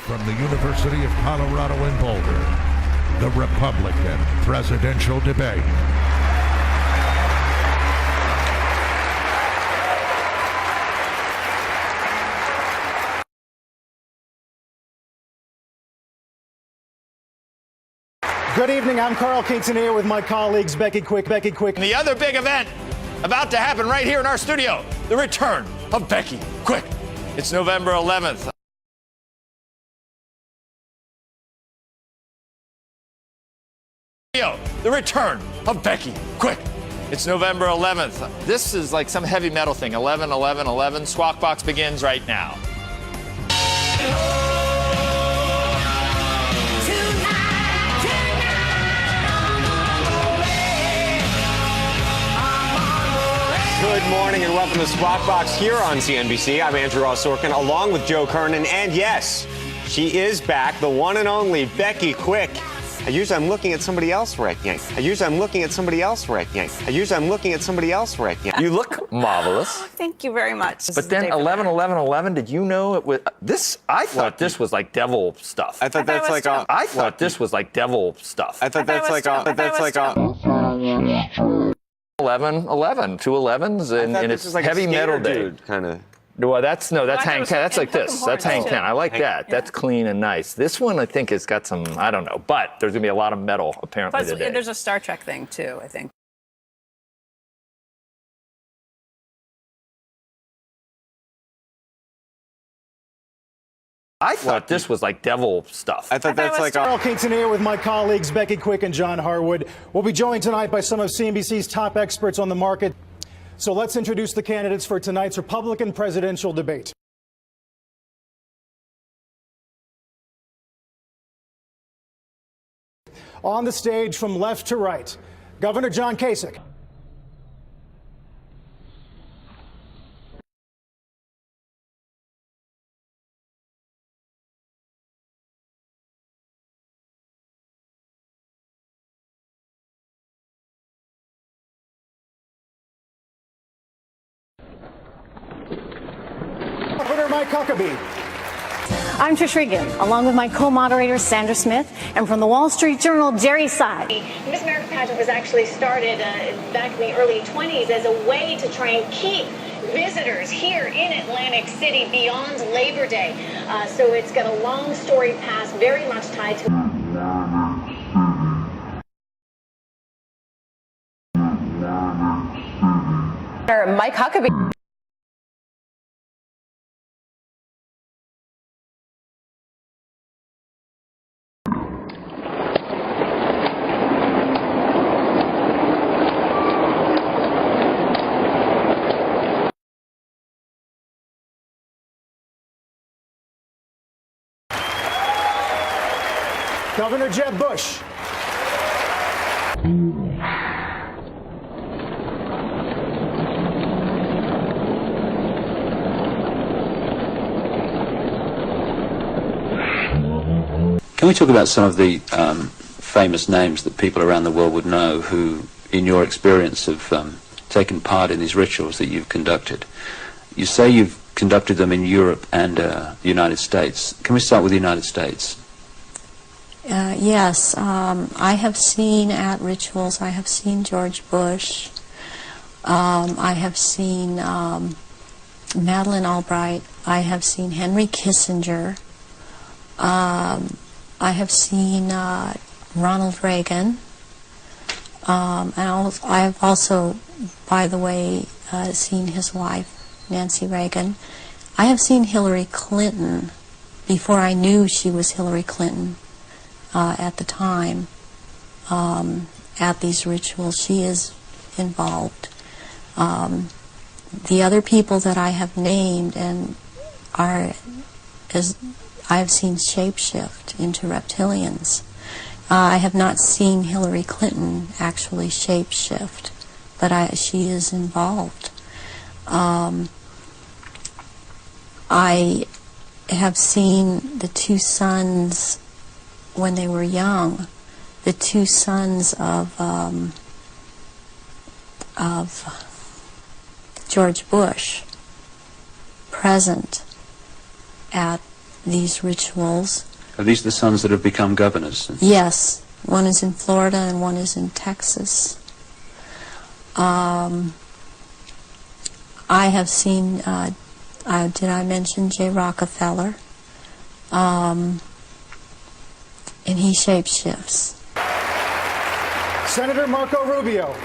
from the University of Colorado in Boulder, the Republican presidential debate. Good evening, I'm Carl Quintanilla with my colleagues Becky Quick. And the other big event about to happen right here in our studio, the return of Becky Quick. It's November 11th. The return of Becky Quick. It's November 11th. This is like some heavy metal thing. 11, 11, 11. Squawk Box begins right now. Good morning and welcome to Squawk Box here on CNBC. I'm Andrew Ross Sorkin along with Joe Kernan. And yes, she is back, the one and only Becky Quick. I'm looking at somebody else right now. You look marvelous. Oh, thank you very much. But then 11, 11, 11, did you know it was this? I thought this was like devil stuff. I thought that's like a. I thought this was like devil stuff. I thought that's like a. That's like a. 11, 11, two 11s, and it's like heavy metal day. Kind of. Well, that's Hang 10. That's like this. That's Hang 10. I like that. Yeah. That's clean and nice. This one, I think, has got some, I don't know, but there's going to be a lot of metal, apparently, Plus, today. there's a Star Trek thing, too, I think. I thought this was like devil stuff. I thought that's like a. Carl Quintanilla with my colleagues Becky Quick and John Harwood. We'll be joined tonight by some of CNBC's top experts on the market. So let's introduce the candidates for tonight's Republican presidential debate. On the stage from left to right, Governor John Kasich. Governor Mike Huckabee. I'm Trish Regan, along with my co-moderator Sandra Smith, and from the Wall Street Journal, Jerry Tsai. The Miss America pageant was actually started back in the early 20s as a way to try and keep visitors here in Atlantic City beyond Labor Day. So it's got a long story past, very much tied to... Mike Huckabee. Governor Jeb Bush. Can we talk about some of the famous names that people around the world would know who, in your experience, have taken part in these rituals that you've conducted? You say you've conducted them in Europe and the United States. Can we start with the United States? Yes, I have seen at rituals, I have seen George Bush, I have seen Madeleine Albright, I have seen Henry Kissinger, I have seen Ronald Reagan, and I have also, by the way, seen his wife, Nancy Reagan. I have seen Hillary Clinton before I knew she was Hillary Clinton. At the time, at these rituals, she is involved. The other people that I have named and I have seen shapeshift into reptilians. I have not seen Hillary Clinton actually shapeshift, but she is involved. I have seen the two sons when they were young, the two sons of George Bush present at these rituals. Are these the sons that have become governors? Yes, one is in Florida and one is in Texas. I have seen, did I mention J. Rockefeller? And he shapeshifts. Senator Marco Rubio.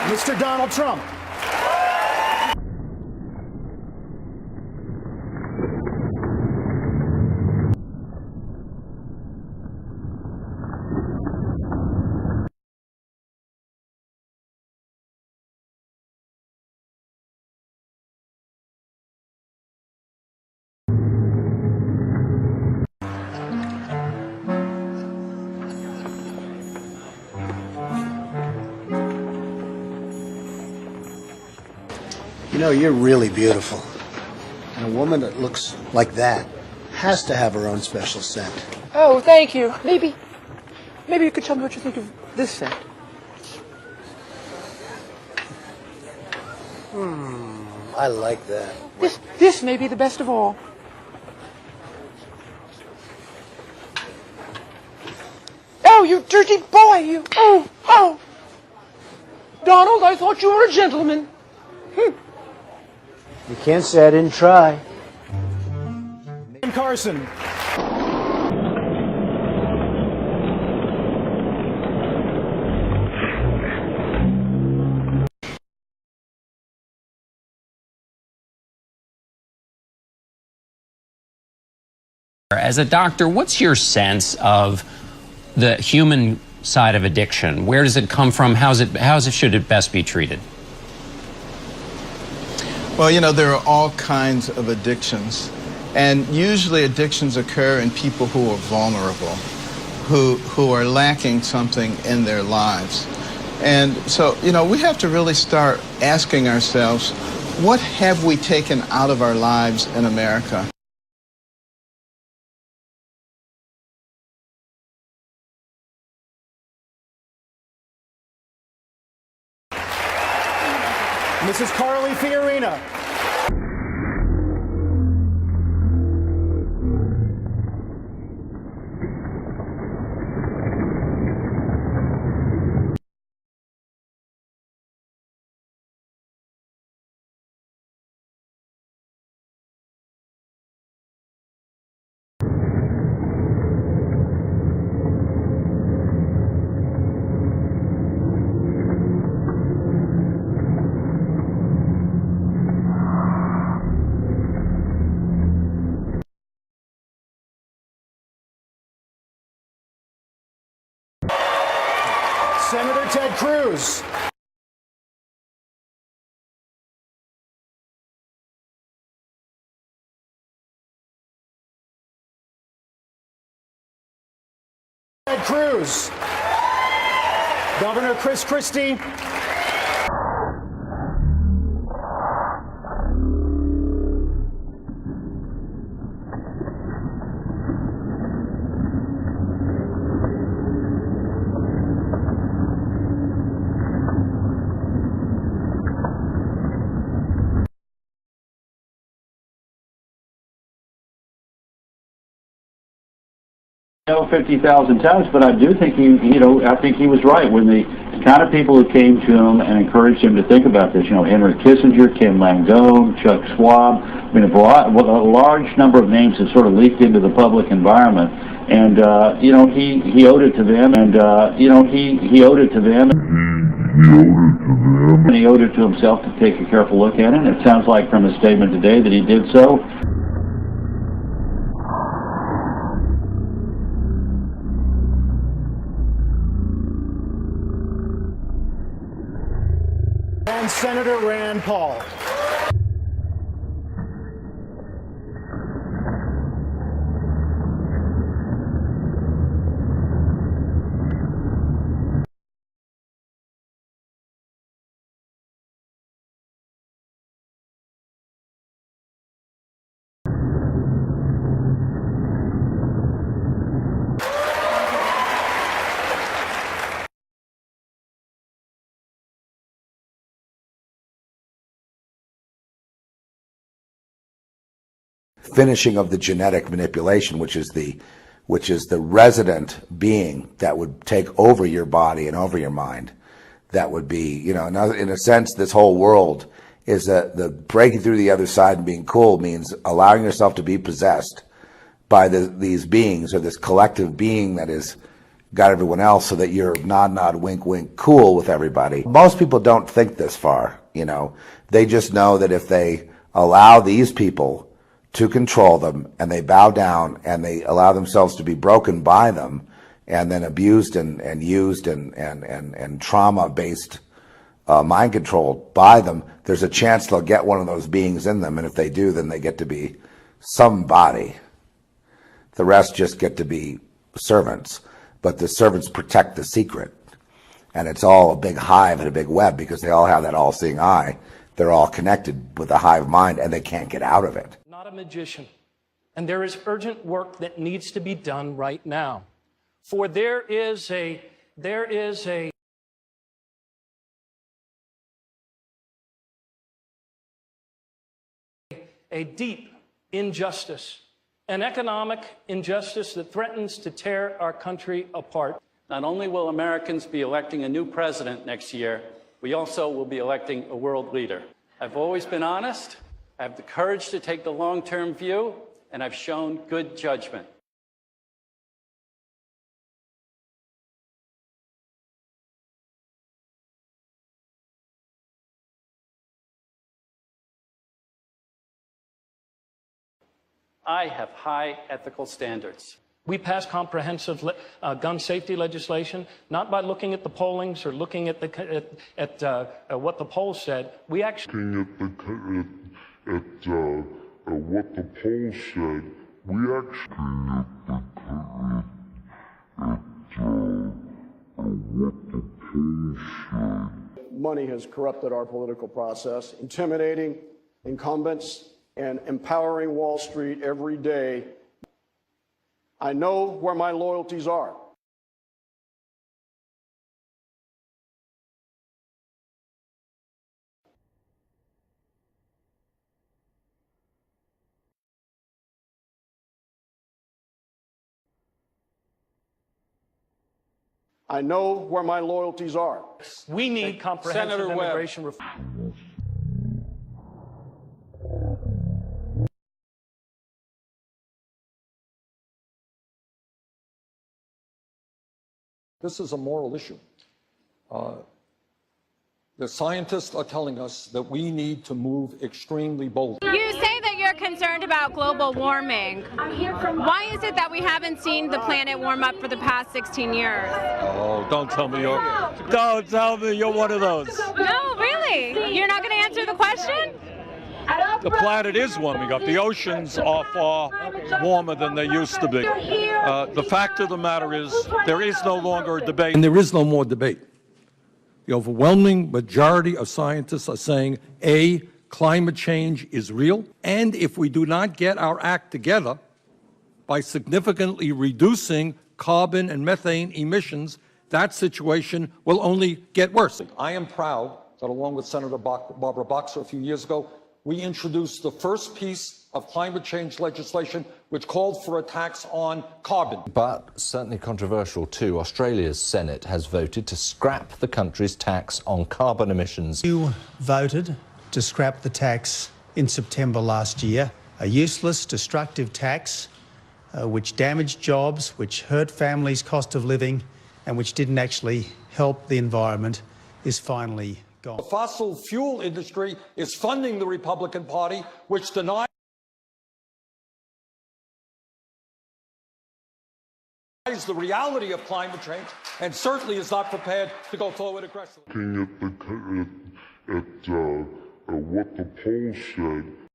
Mr. Donald Trump. You know, you're really beautiful. And a woman that looks like that has to have her own special scent. Oh, thank you. Maybe you could tell me what you think of this scent. I like that. This may be the best of all. Oh, you dirty boy, you. Oh. Donald, I thought you were a gentleman. You can't say I didn't try. Carson. As a doctor, what's your sense of the human side of addiction? Where does it come from? Should it best be treated? Well, you know, there are all kinds of addictions, and usually addictions occur in people who are vulnerable, who are lacking something in their lives. And so, you know, we have to really start asking ourselves, what have we taken out of our lives in America? Mrs. Carly Fiorina. Senator Ted Cruz. Ted Cruz. Governor Chris Christie. know 50,000 times, but I do think I think he was right when the kind of people who came to him and encouraged him to think about this. You know, Henry Kissinger, Ken Langone, Chuck Schwab. I mean, a large number of names have sort of leaked into the public environment, and he owed it to them, and he owed it to them. And he owed it to himself to take a careful look at it. And it sounds like from his statement today that he did so. And Senator Rand Paul. finishing of the genetic manipulation, which is the resident being that would take over your body and over your mind. That would be, you know, in a sense, this whole world is the breaking through the other side and being cool means allowing yourself to be possessed by these beings, or this collective being that is got everyone else, so that you're nod, wink, wink, cool with everybody. Most people don't think this far, you know. They just know that if they allow these people to control them, and they bow down, and they allow themselves to be broken by them, and then abused and used and trauma-based mind controlled by them, there's a chance they'll get one of those beings in them, and if they do, then they get to be somebody. The rest just get to be servants, but the servants protect the secret. And it's all a big hive and a big web, because they all have that all-seeing eye. They're all connected with a hive mind, and they can't get out of it. Not a magician. And there is urgent work that needs to be done right now. For there is a deep injustice, an economic injustice that threatens to tear our country apart. Not only will Americans be electing a new president next year, we also will be electing a world leader. I've always been honest, I have the courage to take the long-term view, and I've shown good judgment. I have high ethical standards. We passed comprehensive gun safety legislation, not by looking at the pollings or looking at what the polls said. We actually looking at what the polls said. We actually what the polls said. Money has corrupted our political process, intimidating incumbents and empowering Wall Street every day. I know where my loyalties are. I know where my loyalties are. We need comprehensive immigration reform. This is a moral issue. The scientists are telling us that we need to move extremely boldly. You say that you're concerned about global warming. Why is it that we haven't seen the planet warm up for the past 16 years? Oh, don't tell me you're one of those. No, really? You're not going to answer the question? The planet is warming up. The oceans are far warmer than they used to be. The fact of the matter is there is no longer a debate. And there is no more debate. The overwhelming majority of scientists are saying, A, climate change is real, and if we do not get our act together by significantly reducing carbon and methane emissions, that situation will only get worse. I am proud that along with Senator Barbara Boxer a few years ago, we introduced the first piece of climate change legislation which called for a tax on carbon. But certainly controversial too. Australia's Senate has voted to scrap the country's tax on carbon emissions. You voted to scrap the tax in September last year, a useless, destructive tax which damaged jobs, which hurt families' cost of living, and which didn't actually help the environment, is finally gone. The fossil fuel industry is funding the Republican Party, which denies the reality of climate change and certainly is not prepared to go forward aggressively. Looking at what the polls said.